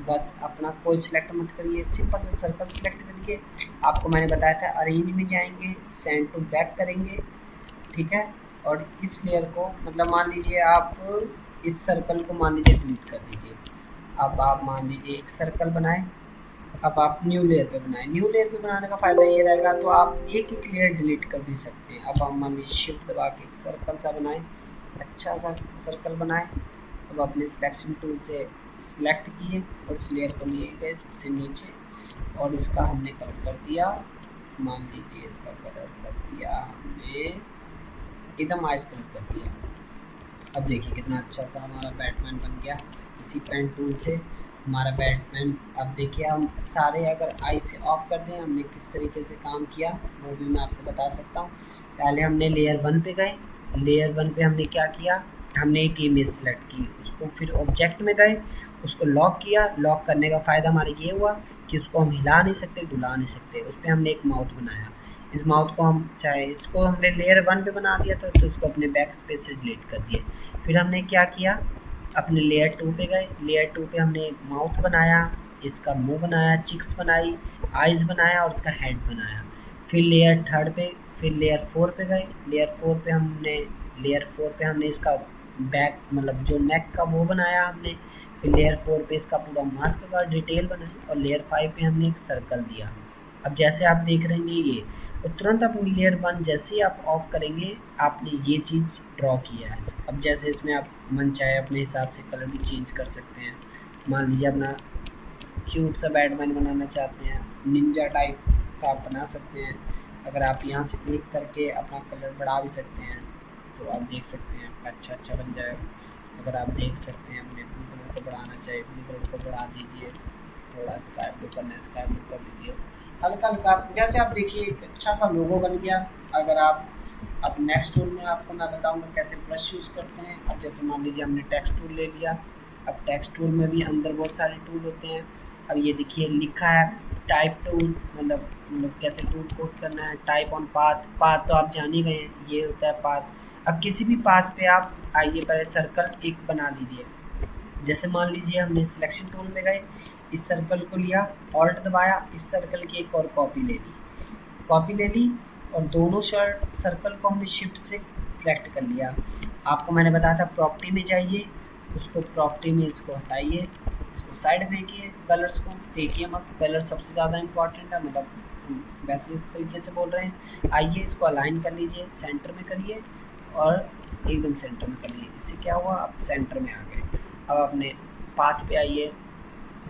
बस अपना कोई सिलेक्ट मत करिए, सिंपल सा सर्कल सिलेक्ट करिए। आपको मैंने बताया था अरेंज में जाएंगे, सेंड टू बैक करेंगे, ठीक है। और इस लेयर को मतलब मान लीजिए आप इस सर्कल को मान लीजिए डिलीट कर दीजिए। अब आप मान लीजिए एक सर्कल बनाएं, अब आप न्यू लेयर पे बनाएं। न्यू लेयर पे बनाने का फ़ायदा ये रहेगा तो आप एक एक लेयर डिलीट कर भी सकते हैं। अब आप मान लीजिए शिफ्ट दबा के एक सर्कल सा बनाएं, अच्छा सा सर्कल बनाएं। अब अपने सिलेक्शन टूल से सिलेक्ट किए और इस लेयर को लिए गए सबसे नीचे और इसका हमने कलर कर दिया, मान लीजिए इसका कलर कर दिया हमने एकदम आइस कलर कर दिया। अब देखिए कितना अच्छा सा हमारा बैटमैन बन गया इसी पेन टूल से हमारा बैटमैन। अब देखिए हम सारे अगर आई से ऑफ कर दें, हमने किस तरीके से काम किया वो भी मैं आपको बता सकता हूँ। पहले हमने लेयर 1 पे गए, लेयर 1 पे हमने क्या किया, हमने एक इमेज सेलेक्ट की, उसको फिर ऑब्जेक्ट में गए, उसको लॉक किया। लॉक करने का फ़ायदा हमारा ये हुआ कि उसको हम हिला नहीं सकते, डुला नहीं सकते। उस पर हमने एक माउथ बनाया, इस माउथ को हम चाहे इसको हमने लेयर 1 पे बना दिया था तो इसको अपने बैक स्पेस से डिलीट कर दिए। फिर हमने क्या किया, अपने लेयर 2 पे गए, लेयर 2 पे हमने एक माउथ बनाया, इसका मुंह बनाया, चिक्स बनाई, आइज़ बनाया और इसका हेड बनाया। फिर लेयर 3 पे, फिर लेयर 4 पे गए, लेयर 4 पे हमने इसका बैक मतलब जो नेक का वो बनाया हमने। फिर लेयर 4 पे इसका पूरा मास्क का डिटेल बनाई और लेयर 5 पे हमने एक सर्कल दिया। अब जैसे आप देख रहे हैं ये, तो तुरंत आप लेयर 1 जैसे ही आप ऑफ करेंगे, आपने ये चीज़ ड्रॉ किया है। अब जैसे इसमें आप मन चाहे अपने हिसाब से कलर भी चेंज कर सकते हैं। मान लीजिए अपना क्यूट सा बैटमैन बनाना चाहते हैं, निंजा टाइप का आप बना सकते हैं। अगर आप यहाँ से क्लिक करके अपना कलर बढ़ा भी सकते हैं, तो आप देख सकते हैं आपका अच्छा बन जाएगा। अगर आप देख सकते हैं अपने ब्लू कलर को बढ़ाना चाहिए, ब्लू कलर को बढ़ा दीजिए। थोड़ा स्काई ब्लू करना है, स्काई ब्लू कर दीजिए। हल्का हल्का जैसे आप देखिए एक अच्छा सा लोगो बन गया। अगर आप अब नेक्स्ट टूल में आपको मैं बताऊंगा कैसे ब्रश यूज़ करते हैं। अब जैसे मान लीजिए हमने टेक्स्ट टूल ले लिया। अब टेक्स्ट टूल में भी अंदर बहुत सारे टूल होते हैं। अब ये देखिए लिखा है टाइप टूल, मतलब कैसे टूल कोड करना है। टाइप ऑन पाथ, पाथ तो आप जान ही गए हैं, ये होता है पाथ। अब किसी भी पाथ पे आप आइए, पहले सर्कल एक बना लीजिए। जैसे मान लीजिए हमने सिलेक्शन टूल में गए, इस सर्कल को लिया, ऑल्ट दबाया, इस सर्कल की एक और कॉपी ले ली और दोनों सर्कल को हमने शिफ्ट से सिलेक्ट कर लिया। आपको मैंने बताया था प्रॉपर्टी में जाइए, उसको प्रॉपर्टी में इसको हटाइए, इसको साइड फेंकिए, कलर्स को फेंकिए मत, कलर सबसे ज़्यादा इम्पॉर्टेंट है। मतलब वैसे इस तरीके से बोल रहे हैं। आइए इसको अलाइन कर लीजिए, सेंटर में करिए और एकदम सेंटर में करिए। इससे क्या हुआ, आप सेंटर में आ गए। अब अपने पाथ पे आइए,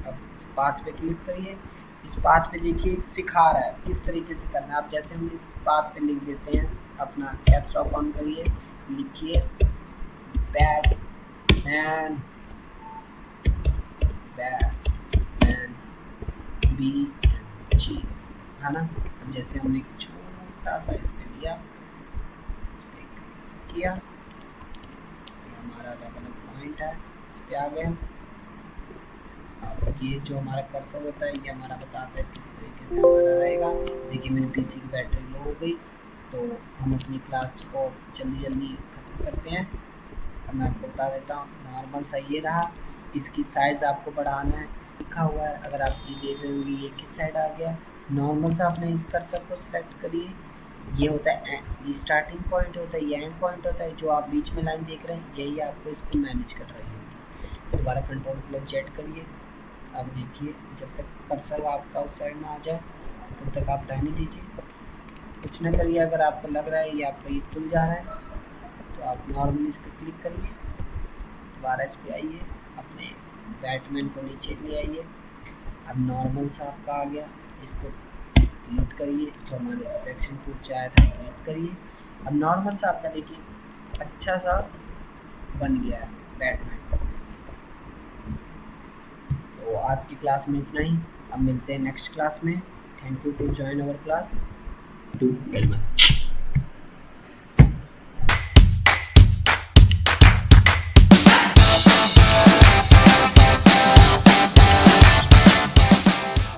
अब इस पाथ पे क्लिक करिए। इस पाथ पे देखिए सिखा रहा है किस तरीके से करना है। आप जैसे हम इस पाथ पे लिख देते हैं, अपना कैप्स लॉक ऑन करिए, लिखिए बैटमैन, बैटमैन BMG, है ना। अब जैसे हमने एक छोटा सा इस पे लिया, इस पे क्लिक किया, ये हमारा अलग अलग पॉइंट है, इस पे आ गया। अब ये जो हमारा कर्सर होता है, ये हमारा बताता है किस तरीके से हमारा रहेगा। देखिए मेरी PC की बैटरी लो हो गई, तो हम अपनी क्लास को जल्दी ख़त्म करते हैं। अब मैं आपको बता देता हूँ, नॉर्मल सा ये रहा। इसकी साइज़ आपको बढ़ाना है, इस लिखा हुआ है, अगर आप ये देख रहे होंगे ये किस साइड आ गया। नॉर्मल सा अपने इस कर्सर को सिलेक्ट करिए। ये होता है ये स्टार्टिंग पॉइंट होता है, ये एंड पॉइंट होता है। जो आप बीच में लाइन देख रहे हैं, यही आपको इसको मैनेज कर रही होगी। दोबारा Ctrl+Z करिए। अब देखिए जब तक कर्सर आपका उस साइड में आ जाए, तब तक आप रहने दीजिए, कुछ ना करिए। अगर आपको लग रहा है ये आपका ये खुल जा रहा है, तो आप नॉर्मली इस पर क्लिक करिए, दोबारा इस पर आइए, अपने बैटमैन को नीचे ले आइए। अब नॉर्मल सा आपका आ गया, इसको डिलीट करिए, जो हमारे सिलेक्शन टूल से आया था डिलीट करिए। अब नॉर्मल सा आपका देखिए अच्छा सा बन गया है बैटमैन। तो आज की क्लास में इतना ही, अब मिलते हैं नेक्स्ट क्लास में। Thank you to join our class. To very much.